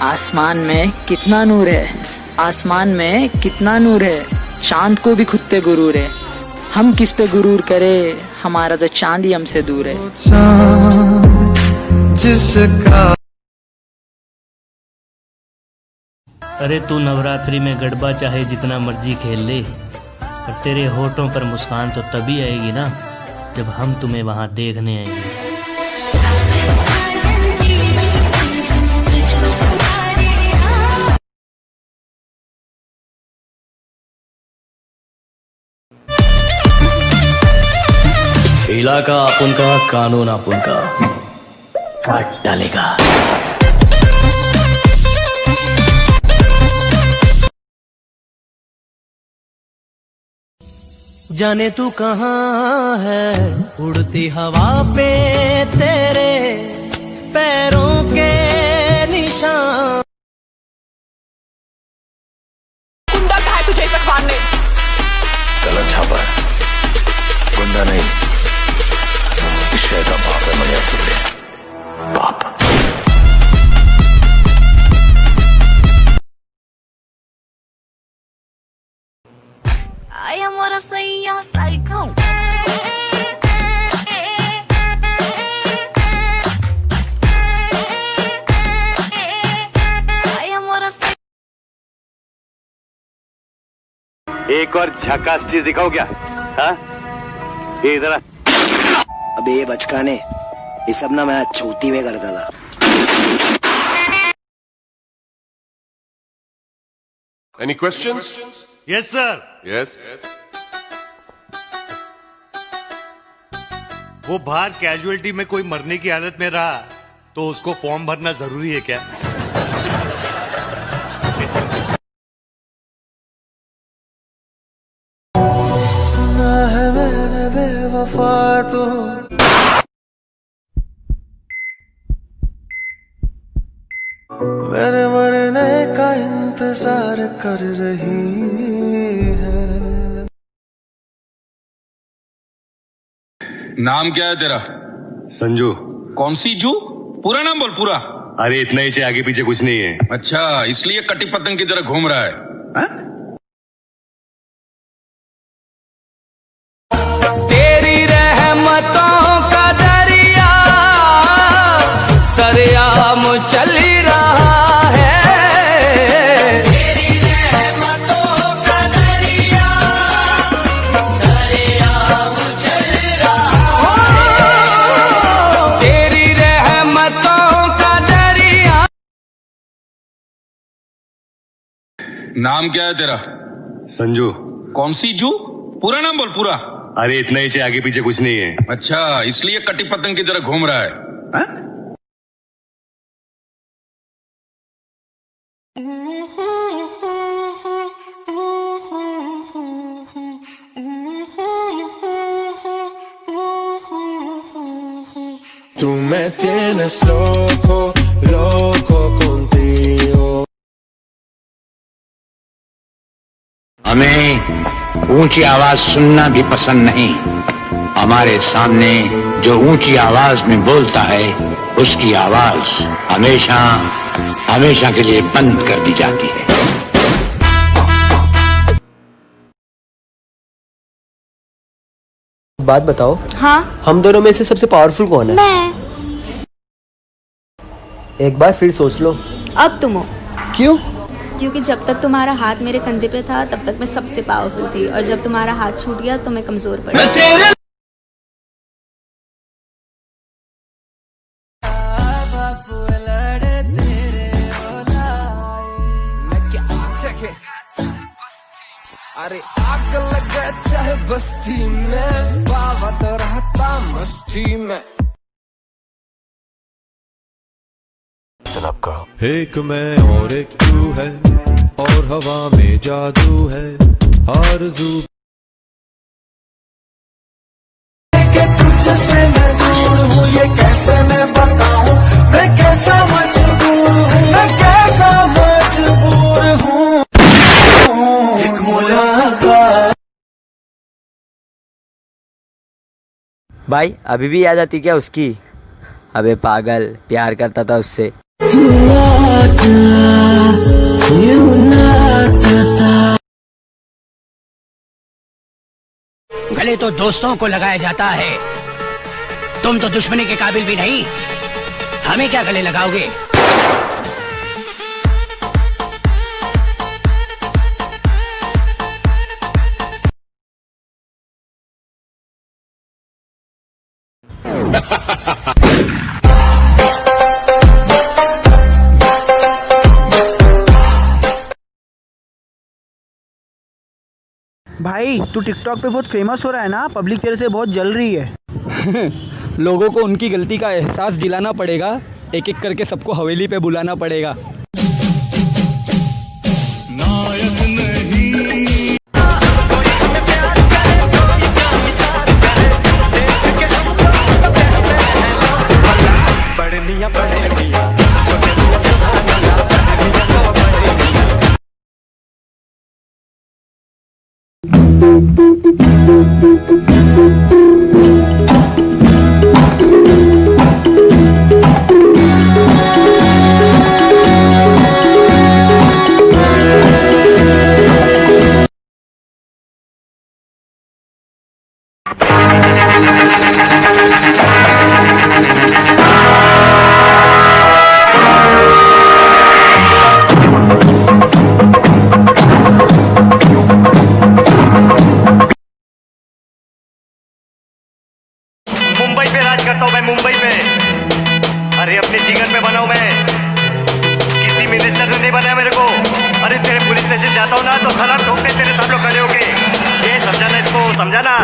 आसमान में कितना नूर है, आसमान में कितना नूर है, चांद को भी खुद पे गुरूर है। हम किस पे गुरूर करे, हमारा तो चांद ही हमसे दूर है। जिसका अरे तू नवरात्रि में गरबा चाहे जितना मर्जी खेल ले, पर तेरे होठों पर मुस्कान तो तभी आएगी ना जब हम तुम्हें वहां देखने आएंगे। इलाका अपन का, कानून अपन का, काट डालेगा। जाने तू कहाँ है, उड़ती हवा पे तेरे पैरों के निशान। गुंडा कहा है तुझे इस मारने? गलत छापा है, गुंडा नहीं, विषय का बाप है। मनिया सुन बाप। I am what I say, you're psycho. I am what I say. एक और झकास चीज दिखाओ क्या? हाँ? ये इधर। अबे ये बचकाने, ये सब ना मैं चौथी में करता था। Any questions? Yes, sir. Yes. वो बाहर कैजुअलिटी में कोई मरने की हालत में रहा तो उसको फॉर्म भरना जरूरी है क्या? सुना है मैंने बेवफा तो मेरे मरने का इंतजार कर रही है। नाम क्या है तेरा? संजू। कौन सी जू? पूरा नाम बोल, पूरा। अरे इतना ही से आगे पीछे कुछ नहीं है। अच्छा, इसलिए कटी पतंग की तरह घूम रहा है, हा? तेरी रहमतों का दरिया सरेआम चल रहा है। तेरी रहमतों का दरिया सरेआम चल रहा है। तेरी रहमतों का दरिया। नाम क्या है तेरा? संजू। कौन सी जू? पूरा नाम बोल, पूरा। अरे इतना ही से आगे पीछे कुछ नहीं है। अच्छा, इसलिए कटी पतंग की तरह घूम रहा है, हा? Tú me tienes loco, loco contigo. हमें ऊंची आवाज सुनना भी पसंद नहीं। हमारे सामने जो ऊंची आवाज में बोलता है उसकी आवाज हमेशा हमेशा के लिए बंद कर दी जाती है। बात बताओ। हाँ? हम दोनों में से सबसे पावरफुल कौन है? मैं। एक बार फिर सोच लो। अब तुम हो। क्यों? क्योंकि जब तक तुम्हारा हाथ मेरे कंधे पे था तब तक मैं सबसे पावरफुल थी, और जब तुम्हारा हाथ छूट गया तो मैं कमजोर पड़ गई। अरे आग लगा चाहे बस्ती में, बाबा तो रहता मस्ती में। एक मैं और एक तू है, और हवा में जादू है, आरज़ू कि तुझसे मैं दूर हूँ, ये कैसे मैं बताऊँ, मैं कैसा मजबूर हूँ, मैं कैसा मजबूर हूँ। एक मुलाकात। भाई अभी भी याद आती क्या उसकी? अबे पागल, प्यार करता था उससे। गले तो दोस्तों को लगाया जाता है, तुम तो दुश्मनी के काबिल भी नहीं, हमें क्या गले लगाओगे? भाई तू टिकटॉक पे बहुत फेमस हो रहा है ना, पब्लिक तेरे से बहुत जल रही है। लोगों को उनकी गलती का एहसास दिलाना पड़ेगा, एक एक करके सबको हवेली पे बुलाना पड़ेगा। नायक नहीं मुंबई पे राज करता हूँ मैं, मुंबई पे। अरे अपने जिगर पे बना हूँ मैं, किसी मिनिस्टर ने नहीं बनाया मेरे को। अरे तेरे पुलिस स्टेशन जाता हूँ ना तो खराब ठोकते तेरे सब लोग खड़े होके। ये समझाना इसको, समझाना।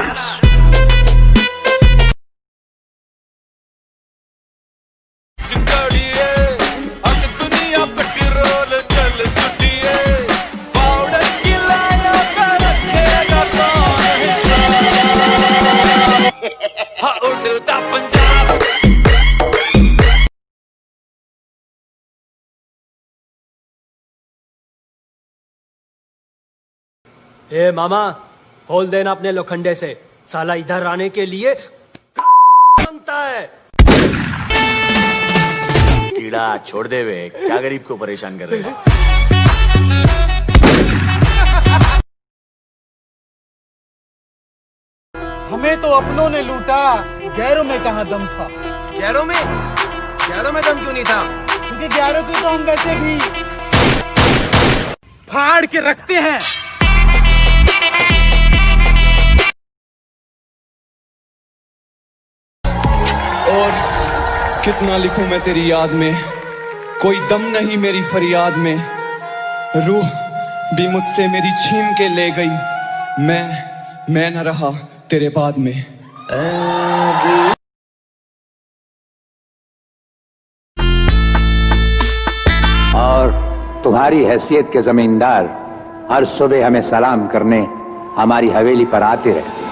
ए मामा, खोल देना अपने लोखंडे से, साला इधर आने के लिए मांगता है। कीड़ा छोड़ दे वे, क्या गरीब को परेशान कर रहे हैं। हमें तो अपनों ने लूटा, गैरों में कहाँ दम था। गैरों में दम क्यों नहीं था? क्योंकि गैरों को तो हम वैसे भी फाड़ के रखते हैं। और कितना लिखूं मैं तेरी याद में, कोई दम नहीं मेरी फरियाद में। रूह भी मुझसे मेरी छीन के ले गई, मैं न रहा तेरे बाद में। और तुम्हारी हैसियत के जमींदार हर सुबह हमें सलाम करने हमारी हवेली पर आते रहते हैं।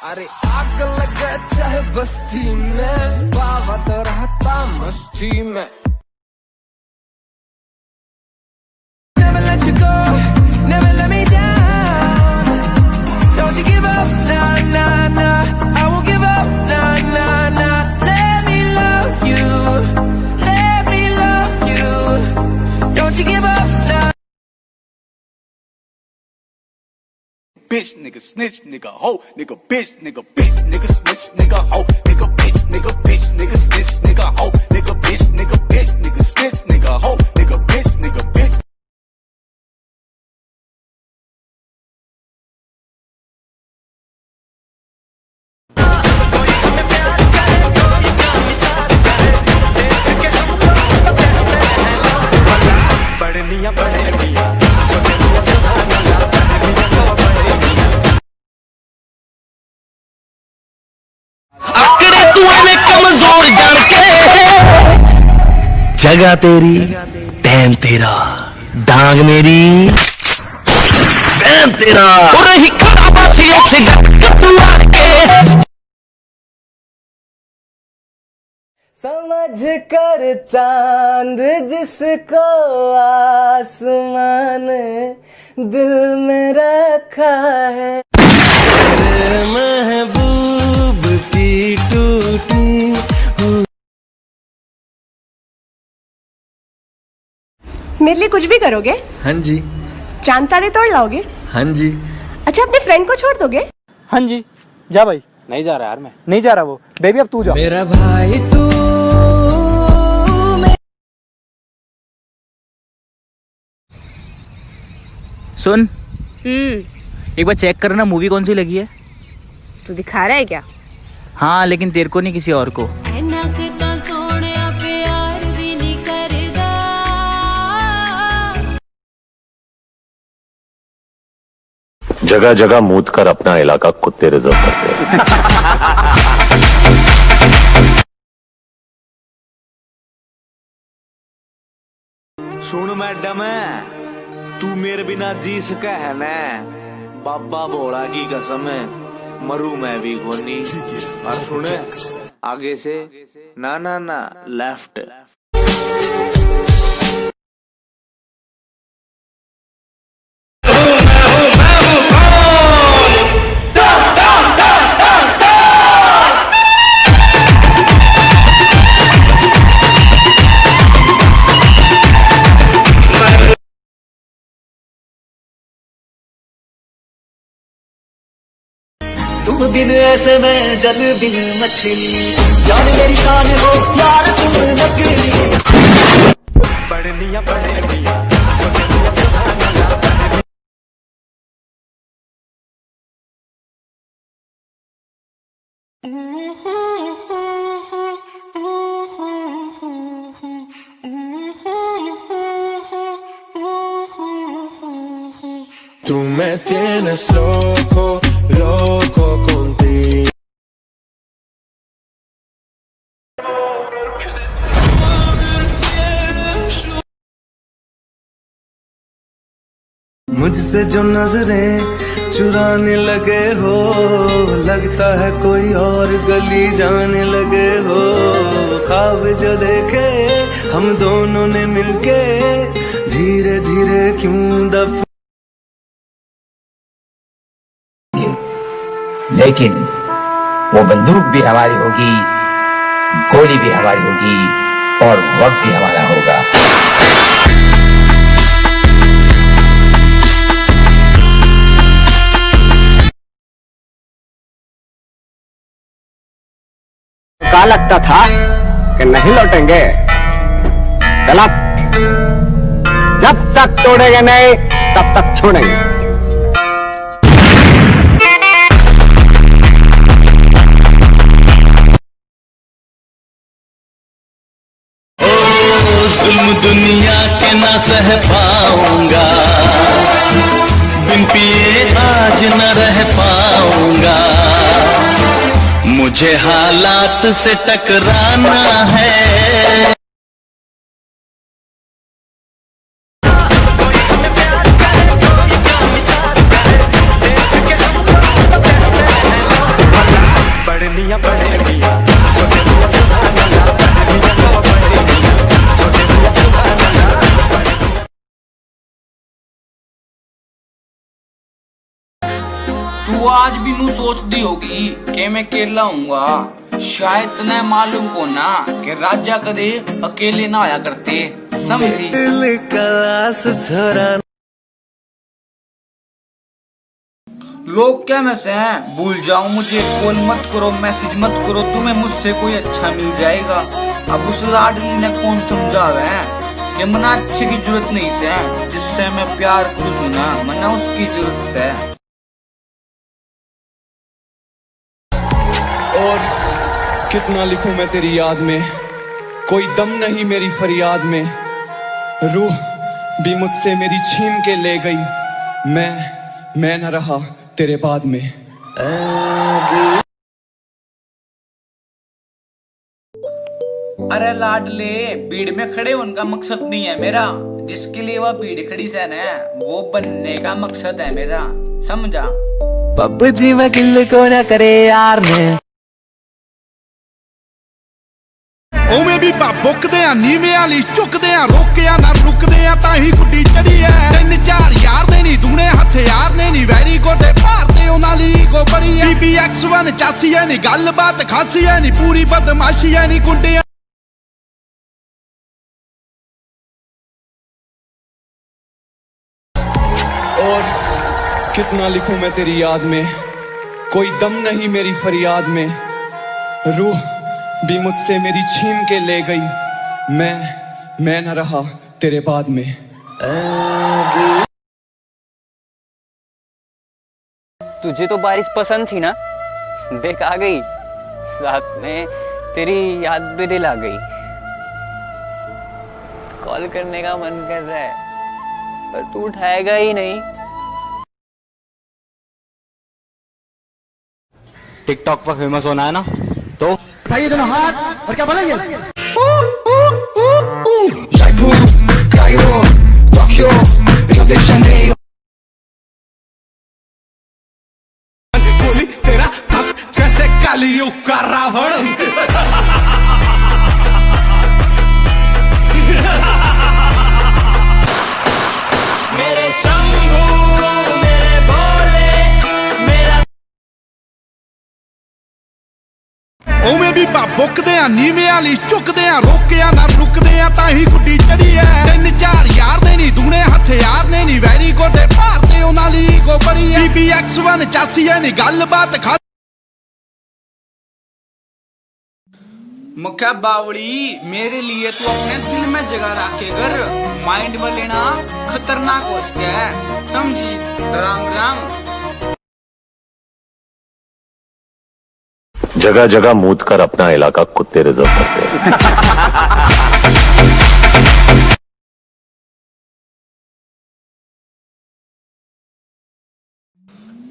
अरे आग लगा चाहे बस्ती में, बाबा तो रहता मस्ती में। Never let you go, never let me down. Don't you give up, nah, nah, nah. I won't give up, nah, nah, nah. Let me love you, let me love you. Don't you give up, nah. Bitch, nigga, snitch, nigga, hoe, nigga, bitch, nigga, snitch, nigga, hoe, nigga, bitch, nigga, snitch, nigga, hoe, nigga, bitch, nigga, snitch, nigga, hoe, nigga, bitch, bitch. जगह तेरी, tan तेरा, डांग मेरी, fan तेरा। रही खड़ा बासी समझ कर चांद जिसको आसमान दिल में रखा है, तेरे महबूब की टूटी मेरे लिए कुछ भी करोगे? हाँ जी। चांद तारे तोड़ लाओगे? हाँ जी। अच्छा अपने फ्रेंड को छोड़ दोगे? हाँ जी। जा भाई। नहीं जा रहा यार, मैं नहीं जा रहा वो। बेबी अब तू जा। मेरा भाई तू सुन, एक बार चेक करना मूवी कौन सी लगी है। तू दिखा रहा है क्या? हाँ लेकिन तेरे को नहीं, किसी और को। जगह जगह मूत कर अपना इलाका कुत्ते रिजर्व करते हैं। सुन मैडम, तू मेरे बिना जी सके है ना? बाबा भोला की कसम है, मरू मैं भी गोनी। और सुन, आगे से ना ना ना, लेफ्ट। तुम बिन ऐसे में जल बिन मछली, जान मेरी शान हो यार तुम नकली। पढ़निया पढ़निया Tú me tienes loco, loco contigo. मुझसे जो नजरें चुराने लगे हो, लगता है कोई और गली जाने लगे हो। ख्वाब जो देखे हम दोनों ने मिलके, धीरे धीरे क्यों दफन। लेकिन वो बंदूक भी हमारी होगी, गोली भी हमारी होगी, और वक्त भी हमारा होगा। क्या लगता था कि नहीं लौटेंगे? गलत। जब तक तोड़ेंगे नहीं तब तक छोड़ेंगे। जुल्म दुनिया के ना सह पाऊंगा, बिन पिए आज न रह पाऊंगा। मुझे हालात से टकराना है। पढ़निया पढ़निया तू आज भी नू सोचती होगी कि मैं अकेला हूँगा। शायद तने मालूम को ना कि राजा कदे अकेले ना आया करते, समझी? लोग क्या मैं से हैं, भूल जाऊं मुझे, कॉल मत करो, मैसेज मत करो, तुम्हें मुझसे कोई अच्छा मिल जाएगा। अब उस लाडली ने कौन समझावे है कि मना अच्छे की जरूरत नहीं से, जिससे मैं प्यार करूँ ना, मना उसकी जरूरत से। और कितना लिखूं मैं तेरी याद में, कोई दम नहीं मेरी फरियाद में। रूह भी मुझसे मेरी छीन के ले गई, मैं न रहा तेरे बाद में। अरे लाडले, भीड़ में खड़े उनका मकसद नहीं है मेरा, जिसके लिए वह भीड़ खड़ी से न, वो बनने का मकसद है मेरा, समझा? पप्पू जी मैं गिल को ना करे यार ने। ਉਵੇਂ ਵੀ ਬੁੱਕਦੇ ਆ ਨੀਵੇਂ ਵਾਲੀ ਝੁਕਦੇ ਆ ਰੋਕਿਆ ਨਾ ਰੁਕਦੇ ਆ ਤਾਂ ਹੀ ਗੁੱਡੀ ਚੜੀ ਐ 3-4 ਯਾਰ ਦੇ ਨਹੀਂ ਦੁਨੇ ਹਥਿਆਰ ਨੇ ਨਹੀਂ ਵੈਰੀ ਗੋਡੇ ਭਾਰਦੇ ਉਹਨਾਂ ਲਈ ਗੋ ਬੜੀ ਐ BBX1 ਚਾਸੀ ਐ ਨਹੀਂ ਗੱਲਬਾਤ ਖਾਸੀ ਐ ਨਹੀਂ ਪੂਰੀ ਬਦਮਾਸ਼ੀ ਐ ਨਹੀਂ ਗੁੰਡੇ और कितना लिखूं मैं तेरी याद में कोई दम नहीं मेरी फरियाद में रूह भी मुझसे मेरी छीन के ले गई मैं न रहा तेरे बाद में तुझे तो बारिश पसंद थी ना, देख आ गई साथ में तेरी याद भी दिल आ गई। कॉल करने का मन कर रहा है पर तू उठाएगा ही नहीं। टिकटॉक पर फेमस होना है ना, तो उठाइए दोनों हाथ और क्या बोलेंगे? तेरा जैसे कालियुग का रावण मेरे शंभू मेरे भोले मेरा ਉਵੇਂ ਵੀ ਬੁੱਕਦੇ ਆ ਨੀਵੇਂ ਵਾਲੀ ਝੁਕਦੇ ਆ ਰੋਕਿਆ ਨਾ ਰੁਕਦੇ ਆ ਤਾਂ ਹੀ ਗੁੱਡੀ ਚੜੀ ਐ 3-4 ਯਾਰ ਦੇ ਨਹੀਂ ਦੁਨੇ ਹਥਿਆਰ ਨੇ ਨਹੀਂ ਵੈਰੀ ਗੋਡੇ ਭਾਰਦੇ ਉਹਨਾਂ ਲਈ ਗੋ ਬੜੀ ਐ BBX1 ਚਾਸੀ ਐ ਨਹੀਂ ਗੱਲਬਾਤ मुखिया बावड़ी मेरे लिए तू अपने दिल में जगह रखे कर, माइंड में लेना खतरनाक हो सकता है, समझी? राम राम। जगह जगह मूत कर अपना इलाका कुत्ते रिजर्व करते हैं।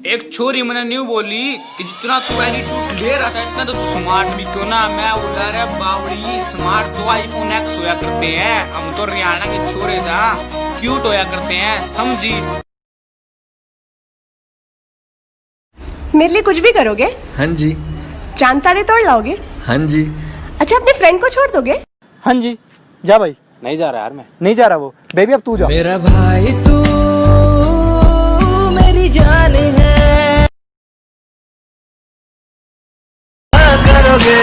एक छोरी मैंने न्यू बोली कि जितना तू एटीट्यूड ले रहा था इतना तो तू स्मार्ट भी क्यों ना। मैं बोला रे बावड़ी स्मार्ट तो iPhone X होया करते हैं, हम तो हरियाणा के छोरे सा क्यूट होया करते हैं, समझी? मेरे लिए कुछ भी करोगे? हाँ जी। चांद तारे तोड़ लाओगे? हाँ जी। अच्छा अपने फ्रेंड को छोड़ दोगे? हाँ जी। जा भाई। नहीं जा रहा यार, मैं नहीं जा रहा वो। बेबी अब तू जा। मेरा भाई तू मेरी जान है। करोगे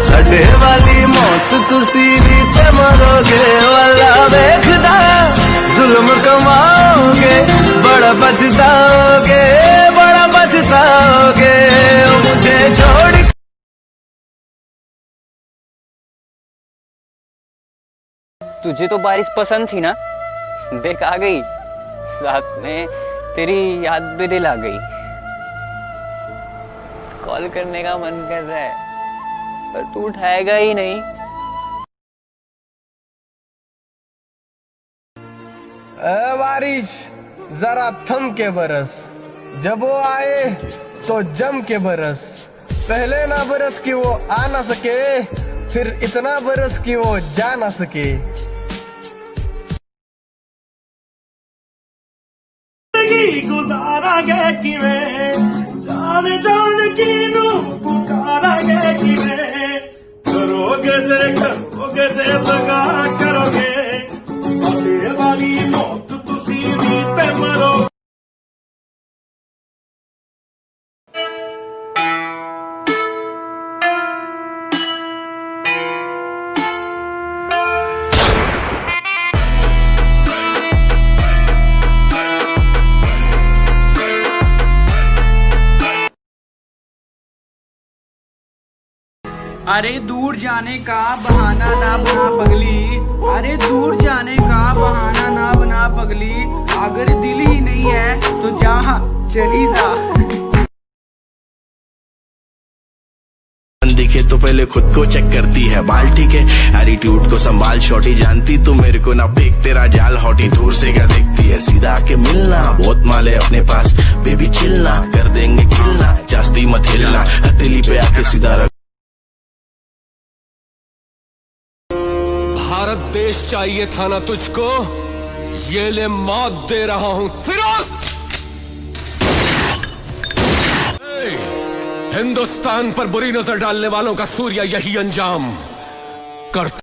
साडे वाली मौत तुसी भी ते मरोगे वाला देखदा जुल्म कमाओगे बड़ा बचताओगे मुझे छोड़। तुझे तो बारिश पसंद थी ना, देख आ गई साथ में तेरी याद भी दिल आ गई। कॉल करने का मन कर रहा है पर तू उठाएगा ही नहीं। बारिश जरा थम के बरस, जब वो आए तो जम के बरस। पहले ना बरस कि वो आ ना सके, फिर इतना बरस कि वो जा ना सके। गुजारांगे किवें जान जान की नू पुकारांगे किवें करोगे जे दगा करोगे साडे वाली मौत तुसी भी ते मरो। अरे दूर जाने का बहाना ना बना पगली, अरे दूर जाने का बहाना ना बना पगली, अगर दिल ही नहीं है तो जा चली जा। दिखे तो पहले खुद को चेक करती है बाल, ठीक है एटीट्यूड को संभाल शॉटी, जानती तू मेरे को ना फेंक तेरा जाल हॉटी, दूर से क्या देखती है सीधा आके मिलना, बहुत माल है अपने पास बेबी चिलना, कर देंगे खिलना, जास्ती मत हिलना, हथेली पे आके सीधा रख। भारत देश चाहिए था ना तुझको, ये ले मौत दे रहा हूं फिरोज। हिंदुस्तान पर बुरी नजर डालने वालों का सूर्य यही अंजाम। करता।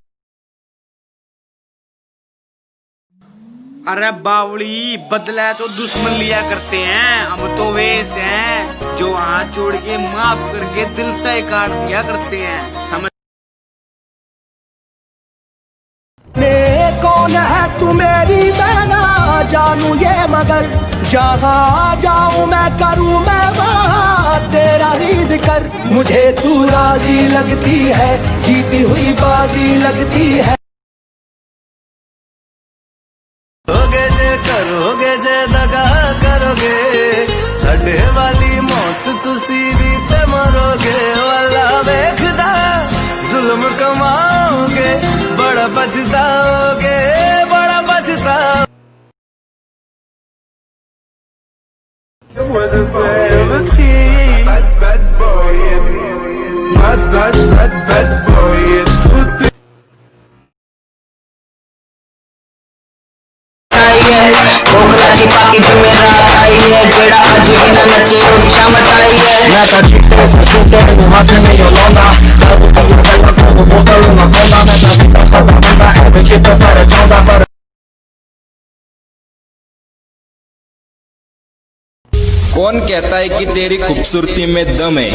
अरे बावली, बदला तो दुश्मन लिया करते हैं, हम तो वैसे हैं जो हाथ जोड़ के माफ करके दिल तय काट दिया करते हैं, समझ। कौन है तू मेरी बहना जानू ये मगर जहाँ जाऊँ मैं करूँ मैं वहाँ तेरा ही जिक्र। मुझे तू राजी लगती है, जीती हुई बाजी लगती है। करोगे जे दगा करोगे साडे वाली मौत तुसी भी ते मरोगे। वाला देखदा जुल्म कमाओगे बड़ा पछताओगे, बड़ा पछताओगे। कौन कहता है कि तेरी खूबसूरती में दम है?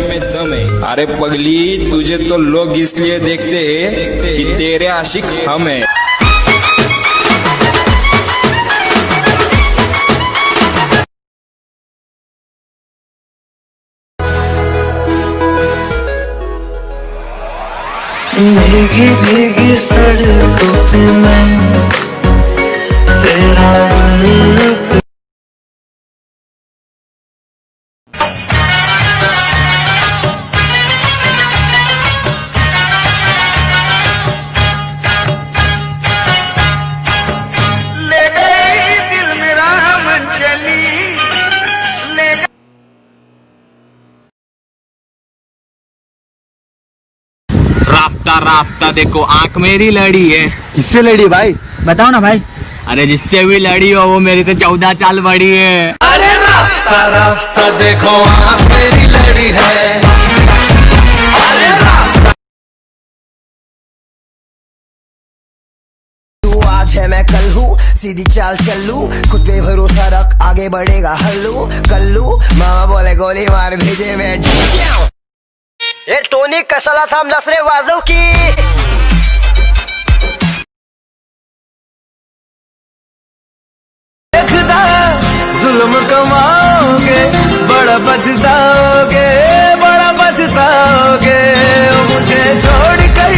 अरे पगली, तुझे तो लोग इसलिए देखते हैं कि तेरे आशिक हम हैं। भीगी भीगी सड़कों पे मैं तेरा ले गई दिल मेरा मन चली ले गई। राफ्ता देखो, आंख मेरी लड़ी है। किससे लड़ी भाई, बताओ ना भाई। अरे जिससे भी लड़ी हो वो मेरे से 14 साल बड़ी है। अरे राफ्ता देखो आंख मेरी लड़ी है। अरे तू आज है मैं कल हूँ, सीधी चाल चलू, खुद पे भरोसा रख आगे बढ़ेगा हल्लू कल्लू। मामा बोले गोली मार भेजे मैं ये टोनी कसला था नसरे वाजों की। देखदा जुल्म कमाओगे बड़ा पछताओगे, बड़ा पछताओगे। मुझे छोड़ कर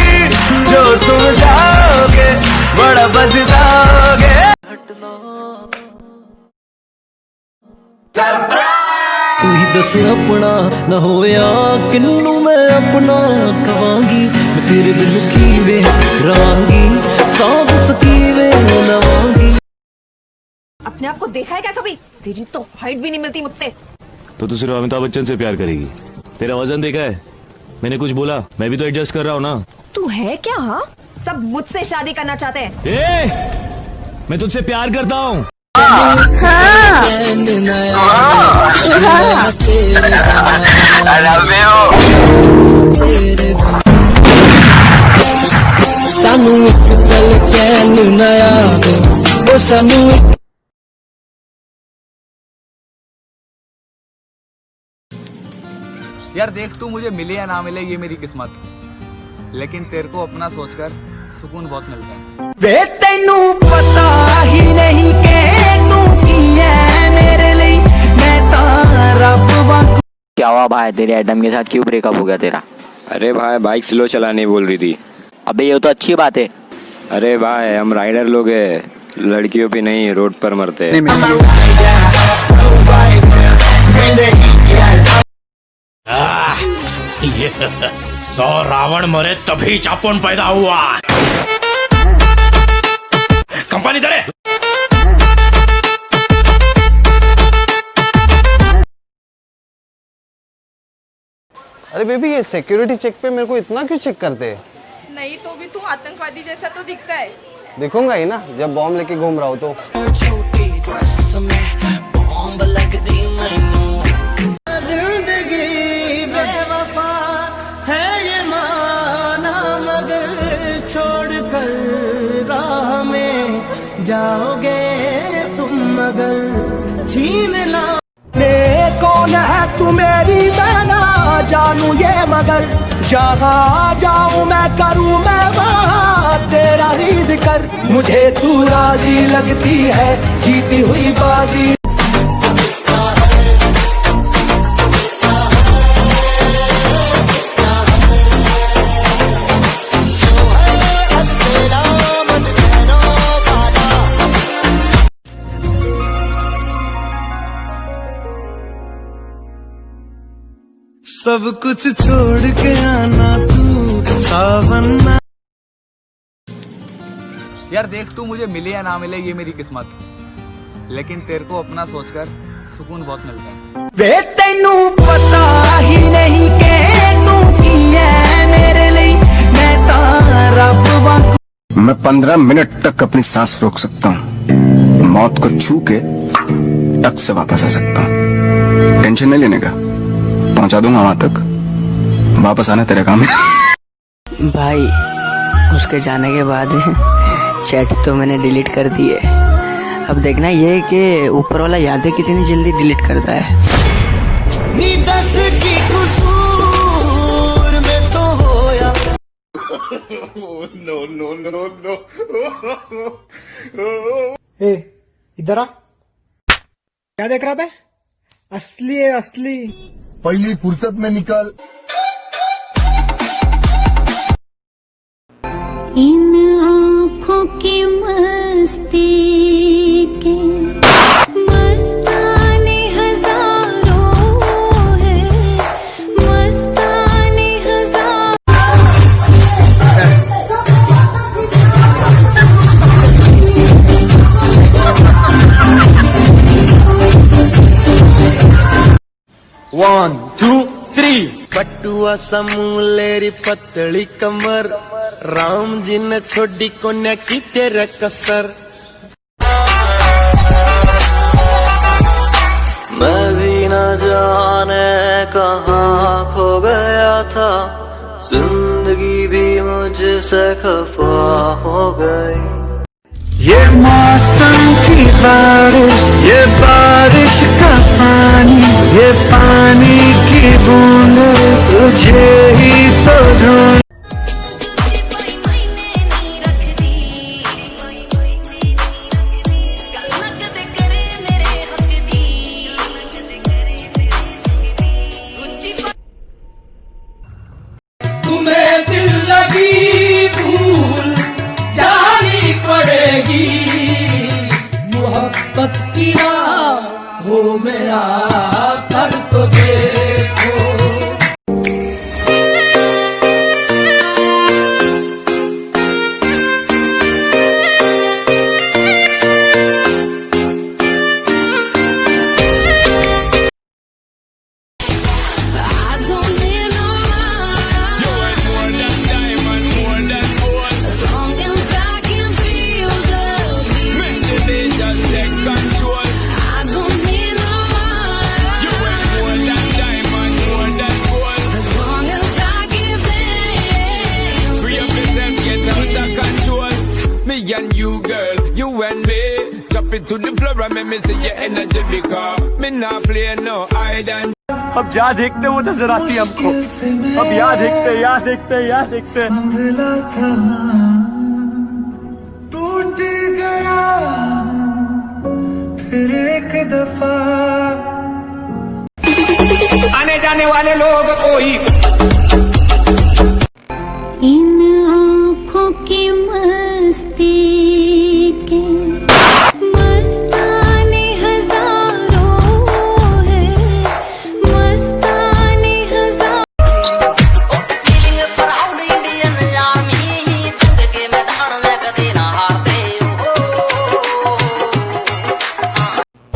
जो तुम जाओगे बड़ा पछताओगे। तू ही दस अपना न होया किन्नू मैं अपना कवांगी। मैं तेरे दिल की वे रवांगी, सांप सकी वे नवांगी। अपने आप को देखा है क्या कभी? तेरी तो हाइट भी नहीं मिलती मुझसे। तो तू सिर्फ अमिताभ बच्चन से प्यार करेगी? तेरा वजन देखा है? मैंने कुछ बोला? मैं भी तो एडजस्ट कर रहा हूँ ना। तू है क्या? हाँ, सब मुझसे शादी करना चाहते हैं। मैं तुझसे प्यार करता हूँ। यार देख, तू मुझे मिले या ना मिले ये मेरी किस्मत, लेकिन तेरे को अपना सोचकर सुकून बहुत मिलता है। वे तेनू पता ही नहीं के तू की है मेरे लिए, मैं तां रब वांगू। क्या हुआ भाई, तेरे एडम के साथ क्यों ब्रेकअप हो गया तेरा? अरे भाई, बाइक स्लो चलाने बोल रही थी। अबे ये तो अच्छी बात है। अरे भाई, हम राइडर लोग हैं, लड़कियों पे नहीं रोड पर मरते हैं। ये 100 रावण मरे तभी चापोन पैदा हुआ। कंपनी दे। अरे बेबी, ये सिक्योरिटी चेक पे मेरे को इतना क्यों चेक करते हैं? नहीं तो भी तू आतंकवादी जैसा तो दिखता है। देखूंगा ही ना जब बॉम्ब लेके घूम रहा हूँ तो। जिंदगी बेवफा है ये माना मगर जाओगे तुम मगर छीन ला। कौन है तू मेरी बहना जानू ये मगर जहाँ जाऊँ मैं करूँ मैं वहाँ तेरा ही जिक्र। मुझे तू राजी लगती है जीती हुई बाजी। सब कुछ छोड़ के आना तू सावन ना। यार देख, तू मुझे मिले या ना मिले ये मेरी किस्मत, लेकिन तेरे को अपना सोचकर सुकून बहुत मिलता है। वे तेनू पता ही नहीं के तू की है मेरे लिए, मैं तां रब वांगू। मैं 15 मिनट तक अपनी सांस रोक सकता हूँ, मौत को छू के टक से वापस आ सकता हूँ। टेंशन नहीं लेने का, पहुंचा दूंगा वहां तक, वापस आना तेरे काम है। भाई उसके जाने के बाद चैट तो मैंने डिलीट कर दी है। अब देखना ये कि ऊपर वाला यादें कितनी जल्दी डिलीट करता है। दस की कसूर में तो होया। No no no no. ए इधर आ, क्या देख रहा बे? असली है असली। पहली फुर्सत में निकल। इन आँखों की मस्ती के मस्ताने हजारों है, मस्ताने हजारों। 1 2 3। पटुआ समूलेरी पतली कमर, राम जी ने छोड़ी कोन्या की तेरे कसर। मैं भी न जाने कहाँ खो गया था, जिंदगी भी मुझसे खफा हो गई। ये मौसम की बारिश, ये बारिश का पानी, ये पानी की बूंद तुझे ही तो ढूंढ। तुम्हें दिल लगी भूल जानी पड़ेगी, मोहब्बत की राहों में आकर तो देखो। And you girl, you and me, drop it to the floor and make me see your energy because me not play no hide and। अब जा देखते वो नजर आती हमको, अब यहाँ देखते यहाँ देखते यहाँ देखते। टूट गया फिर एक दफा। आने जाने वाले लोग कोई इन आँखों की मस्ती के मस्ताने हजारों है, मस्ताने हजारों। फीलिंग प्राउड इंडियन आर्मी, जंग के मैदान में कदे ना हारते हो।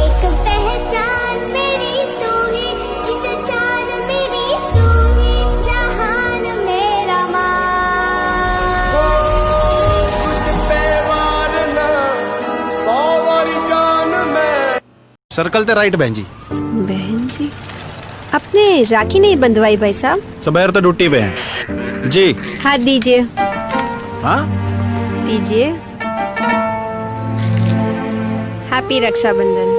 एक पहचान मेरी तू ही, जित जान मेरी तू ही, जहान मेरा माँ। सर्कल ते राइट बहन जी। बहन जी आपने राखी नहीं बंधवाई भाई साहब? सबैर तो ड्यूटी पे हैं जी। हाथ दीजिए। हाँ दीजिए। हैप्पी रक्षाबंधन।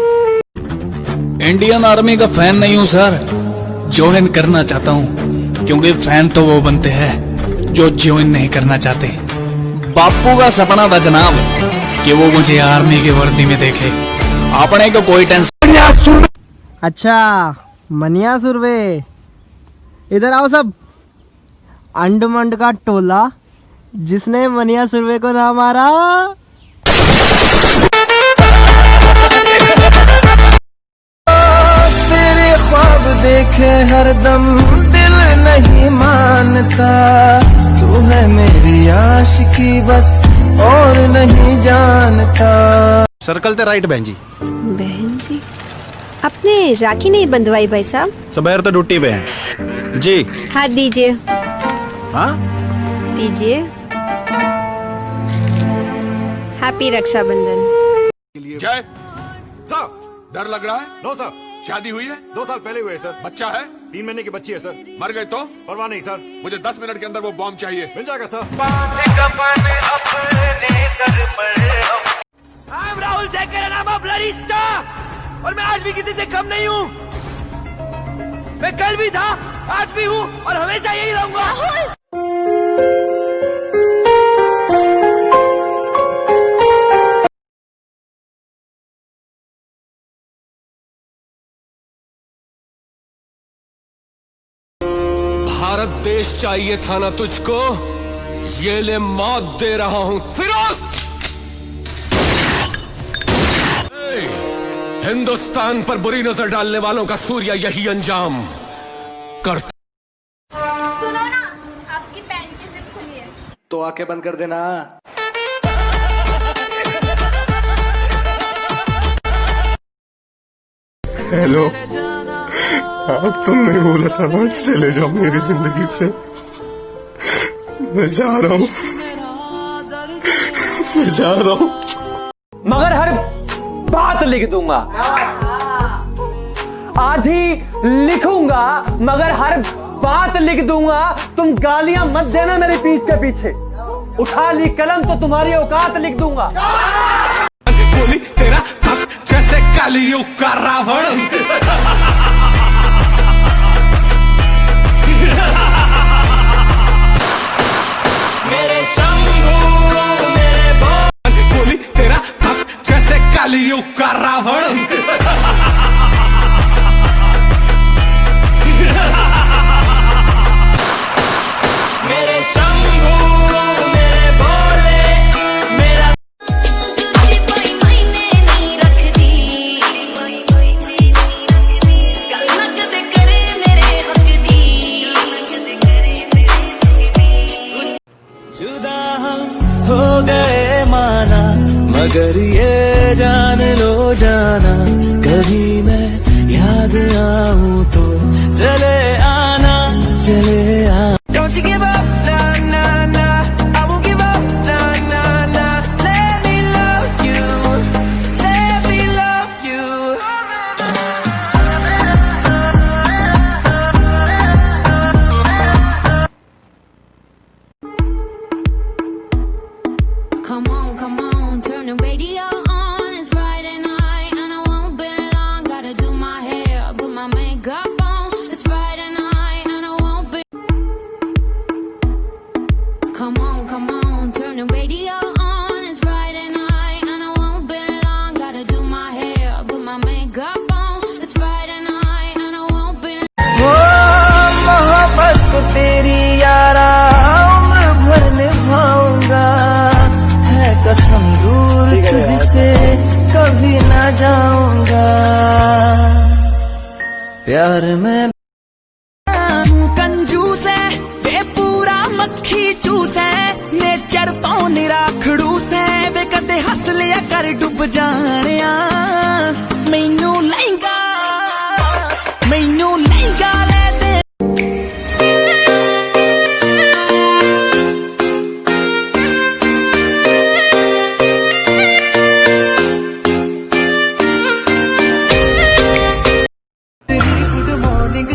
इंडियन आर्मी का फैन नहीं हूँ सर, ज्वाइन करना चाहता हूँ, क्योंकि फैन तो वो बनते हैं जो ज्वाइन नहीं करना चाहते। बापू का सपना था जनाब कि वो मुझे आर्मी की वर्दी में देखे। आपने को कोई टेंशन। अच्छा मनिया सुरवे, इधर आओ सब। अंडमंड का टोला जिसने मनिया सुरवे को ना मारा। तेरे ख्वाब देखे हरदम दिल नहीं मानता, तू है मेरी आशिकी बस और नहीं जानता। सर्कल ते राइट बहन जी। बहन जी, आपने राखी नहीं बंधवाई भाई साहब? सबैर तो ड्यूटी पे है जी। हाथ दीजिए। हाँ दीजिए। हैप्पी रक्षाबंधन। जय सर, डर लग रहा है? No sir. शादी हुई है? 2 साल पहले हुई है सर। बच्चा है? 3 महीने की बच्ची है सर। मर गए तो? परवाह नहीं सर। मुझे 10 मिनट के अंदर वो बॉम्ब चाहिए। मिल जाएगा sir. I'm Rahul Jaikar and I'm a bloody star, और मैं आज भी किसी से कम नहीं हूँ। मैं कल भी था, आज भी हूँ और हमेशा यही रहूंगा। भारत देश चाहिए था ना तुझको, ये ले मौत दे रहा हूं फिरोज। हिंदुस्तान पर बुरी नजर डालने वालों का सूर्य यही अंजाम करता। सुनो ना, आपकी पैंट की जिप खुली है। तो आंखें बंद कर देना। हेलो, आप तुमने बोला था ना चले जाओ मेरी जिंदगी से। मैं जा रहा हूँ, मैं जा रहा हूँ। मगर हर बात लिख दूंगा, आधी लिखूंगा मगर हर बात लिख दूंगा। तुम गालियां मत देना मेरी पीठ के पीछे, उठा ली कलम तो तुम्हारी औकात लिख दूंगा। बोली तेरा हक जैसे कलयुग का रावण। मेरे शंभू मेरे बोली तेरा हक जैसे कलयुग का रावण। मेरे शंभू मेरे भोले मेरा कोई मायने नहीं रखती, कलमत करे मेरे हक दी। जुदा हम हो गए माना, मगर ये जान लो जाना, कभी मैं याद आऊं तो चले आना, चले आना। Don't you give up, nah, nah, nah. I won't give up, nah, nah, nah. Let me love you, let me love you. Come on, turn the radio on. It's Friday night and I won't be long. Gotta do my hair, put my makeup on. It's Friday night and I won't be. Come on, turn the radio on. It's Friday night and I won't be long. Gotta do my hair, put my makeup on. It's Friday night and I won't be. वो मोहब्बत को तेरी यारा उम्र भर निभाऊंगा, है कसम दूर तुझसे कभी ना जाऊंगा। प्यार में कंजूस है वे पूरा मक्खी चूस है, नेचर तो निराखड़ूस है वे कदे हंस लिया कर डुब जानिया। मैनू लहंगा ले दे। तेरी गुड मॉर्निंग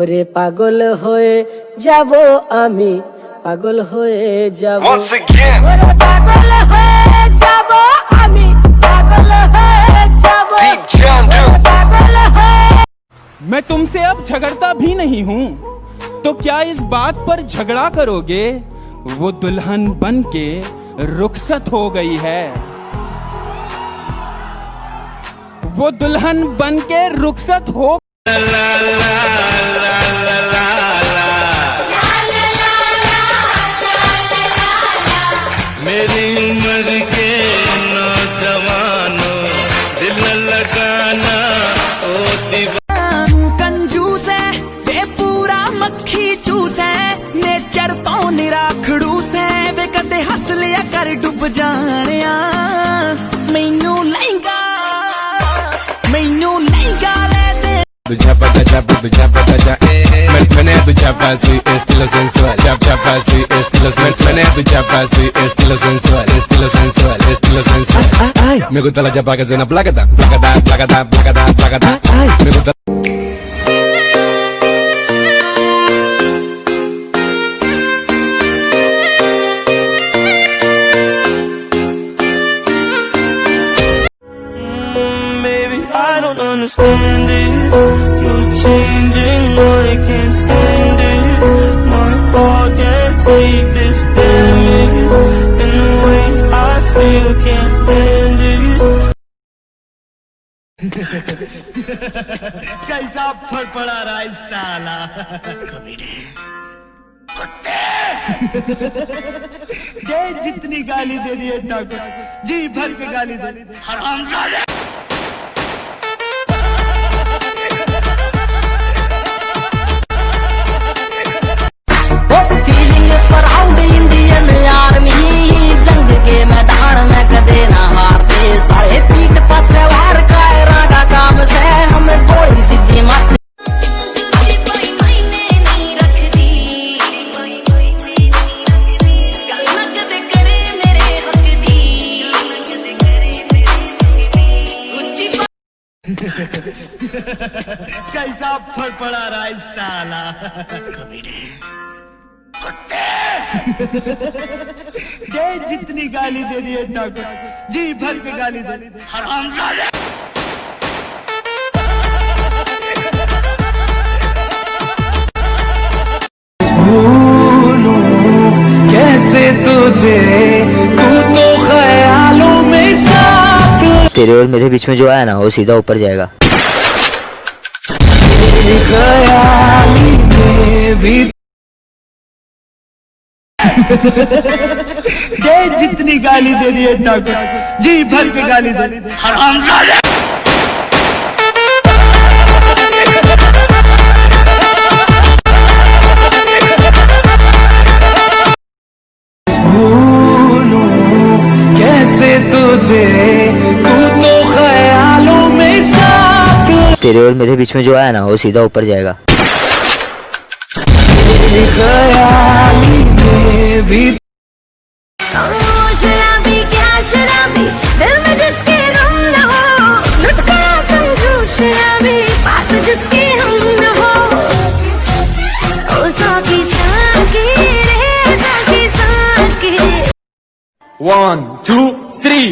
ওরে পাগল হয়ে যাব আমি, পাগল হয়ে যাব। ওরে পাগল হয়ে যাব আমি, পাগল হয়ে যাব। পাগল হয়ে। मैं तुमसे अब झगड़ता भी नहीं हूँ, तो क्या इस बात पर झगड़ा करोगे? वो दुल्हन बन के रुखसत हो गई है, वो दुल्हन बन के रुखसत हो। मेरी उम्र के नौजवानों दिल लगाना ओ कंजूस है वे पूरा मक्खी चूस है, नेचर तो निरा खड़ूस है वे कदे हस लिया कर डुब जानिया। मैनू लहंगा ले दे Tuja मैंने तुझा Pasi estilo sensual, chapa así estilo sensual, मैंने तुझा Pasi estilo sensual, estilo sensual, estilo sensual. Me gusta la chapa que suena placata, placata, placata, placata, placata. Me gusta. Baby, I don't understand this. You're changing, I can't stand it. My heart can't take this damage, and the way I feel can't stand it. कैसा फड़फड़ा रहा है साला दे जितनी गाली दे दी है ठाकुर जी भर के गाली दे हरामजादे। फीलिंग प्राउड इंडियन आर्मी, जंग के मैदान में कदे ना हारते, सारे पीठ पछवार कायरा का काम से हमें गोली सीधी मारती। कैसा फड़फड़ा रहा है साला दे जितनी गाली दे दी है ठाकुर जी भर के गाली दे हरामजादे। भूलूं कैसे तुझे, तू तो ख्यालों में साथ। तेरे और मेरे बीच में जो आया ना वो सीधा ऊपर जाएगा। ख्याली में भी दे जितनी गाली दे दी है ठाकुर जी भर के गाली दे हरामजादे। भूलूं कैसे तुझे, तू तो ख्यालों में साथ। तेरे और मेरे बीच में जो आया ना वो सीधा ऊपर जाएगा। ख्याली में भी शराबी क्या शराबी, दिल में जिसके गम न हो, लुट गया समझो शराबी, पास जिसके हम न हो। ओ साकी साकी रे साकी साकी। 1 2 3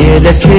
ये लखे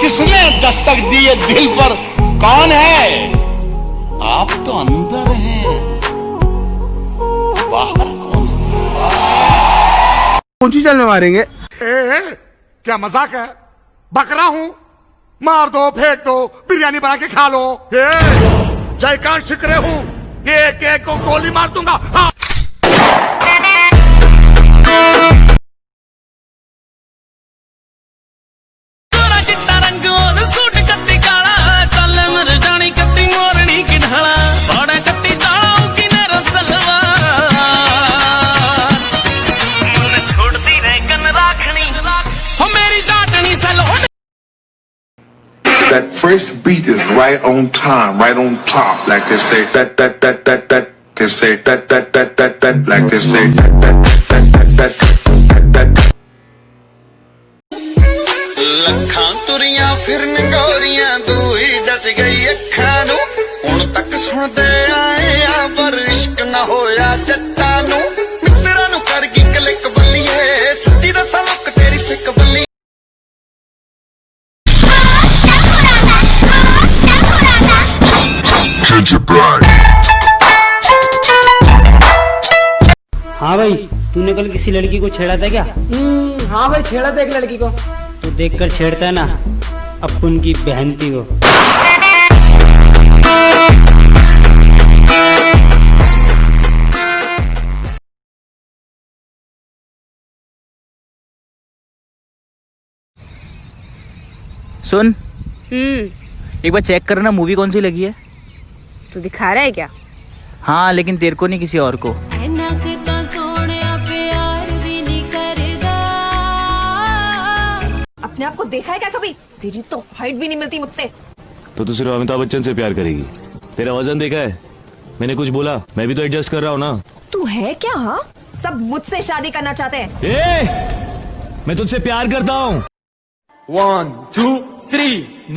किसने दस्तक दी है दिल पर, कौन है? आप तो अंदर हैं, बाहर कौन है? ऊंची चलने मारेंगे। क्या मजाक है? बकरा हूँ, मार दो फेंक दो, बिरयानी बना के खा लो। जयकांत शिकरे हूँ, एक एक को गोली मार दूंगा। हाँ। That first beat is right on time, right on top, like they say that, they say that, like they say that. ਲੱਖਾਂ ਤੁਰੀਆਂ ਫਿਰਨ ਗੋਰੀਆਂ ਦੂਈ ਜੱਜ ਗਈ ਅੱਖਾਂ ਨੂੰ ਹੁਣ ਤੱਕ ਸੁਣਦੇ ਆਏ ਆ ਪਰ ਇਸ਼ਕ ਨਾ ਹੋਇਆ ਜੱਟਾਂ ਨੂੰ ਮਿੱਤਰਾਂ ਨੂੰ ਕਰ ਗਈ ਕਲਿੱਕ ਬੱਲੀਏ ਸੱਚੀ ਦੱਸਾਂ ਲੋਕ ਤੇਰੀ ਸਿੱਕ ਬੱਲੀ हाँ भाई, तूने कल किसी लड़की को छेड़ा था क्या? हाँ भाई, छेड़ा था एक लड़की को। तो देखकर छेड़ता है ना, अपुन की बहन थी वो। सुन, एक बार चेक करना मूवी कौन सी लगी है। तू दिखा रहा है क्या? हाँ, लेकिन तेरे को नहीं, किसी और को। अपने आप को देखा है क्या कभी? तेरी तो हाइट भी नहीं मिलती मुझसे। तो तू सिर्फ अमिताभ बच्चन से प्यार करेगी। तेरा वजन देखा है? मैंने कुछ बोला? मैं भी तो एडजस्ट कर रहा हूँ ना। तू है क्या? हाँ, सब मुझसे शादी करना चाहते हैं। मैं तुझसे प्यार करता हूँ। 1 2 3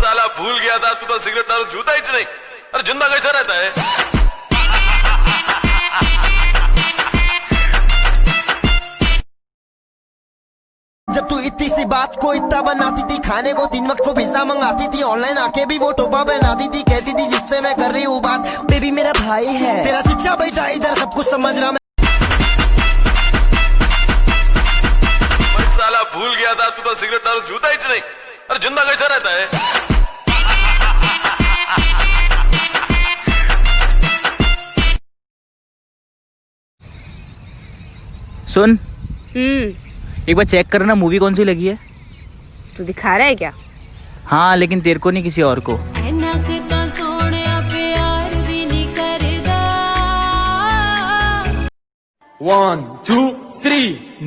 साला भूल गया था तू तो सिगरेट दारू जूता ही नहीं। अरे जिंदा कैसा रहता है? जब तू इतनी सी बात को इतना बनाती थी, खाने को 3 वक्त को पिज्जा मंगाती थी, ऑनलाइन आके भी वो टोपा बनाती थी, कहती थी जिससे मैं कर रही हूँ बात बेबी मेरा भाई है, तेरा चिच्चा बैठा इधर सब कुछ समझ रहा मैं। साला भूल गया था तू तो सिगरेट दारू जूता ही नहीं। अरे जिंदा कैसा रहता है? सुन, एक बार चेक करना मूवी कौन सी लगी है। तू दिखा रहा है क्या? हाँ, लेकिन तेरे को नहीं, किसी और को। 1 2 3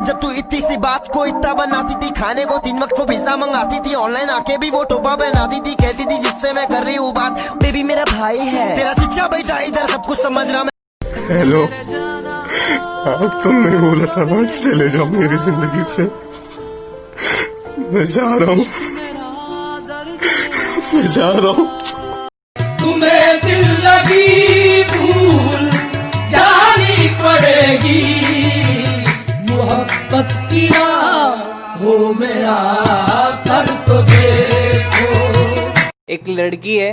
जब तू इतनी सी बात को इतना बनाती थी, खाने को 3 वक्त को पिज्जा मंगाती थी, ऑनलाइन आके भी वो टोपा बनाती थी, कहती थी जिससे मैं कर रही हूँ बात बेबी मेरा भाई है, तेरा चिच्चा बैठा इधर सब कुछ समझ रहा मैं। हेलो, तुमने बोला था ना चले जाओ मेरी जिंदगी से। मैं जा रहा हूँ, मैं जा रहा हूँ। तुम्हें दिल लगी भूल जानी पड़ेगी, मोहब्बत की हो मेरा कर तो देखो। एक लड़की है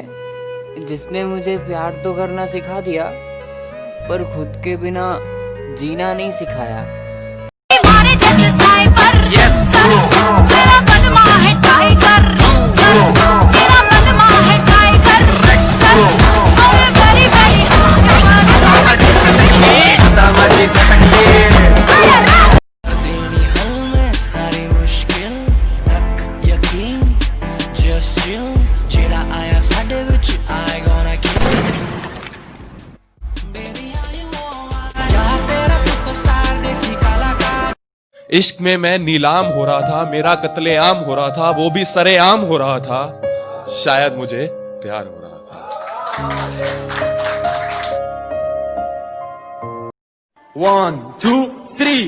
जिसने मुझे प्यार तो करना सिखा दिया, पर खुद के बिना जीना नहीं सिखाया। इश्क में मैं नीलाम हो रहा था, मेरा कत्लेआम हो रहा था, वो भी सरेआम हो रहा था, शायद मुझे प्यार हो रहा था। 1 2 3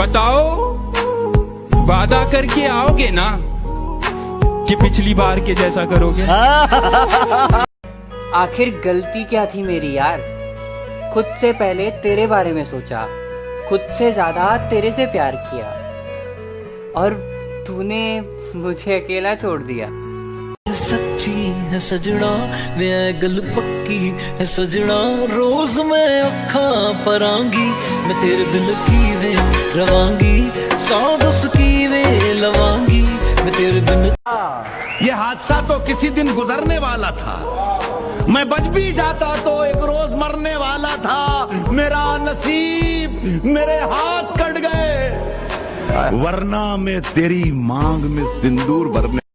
बताओ, वादा करके आओगे ना कि पिछली बार के जैसा करोगे? आखिर गलती क्या थी मेरी यार? खुद से पहले तेरे बारे में सोचा, खुद से ज्यादा तेरे से प्यार किया, और तूने मुझे अकेला छोड़ दिया। सच्ची है सजना, मैं गल पक्की है सजना, रोज मैं अखा परांगी, मैं तेरे दिल की वे रवांगी। सौ दस की वे लवांगी मैं तेरे बिन। ये हादसा तो किसी दिन गुजरने वाला था, मैं बच भी जाता तो एक रोज मरने वाला था। मेरा नसीब, मेरे हाथ कट गए, वरना मैं तेरी मांग में सिंदूर भरने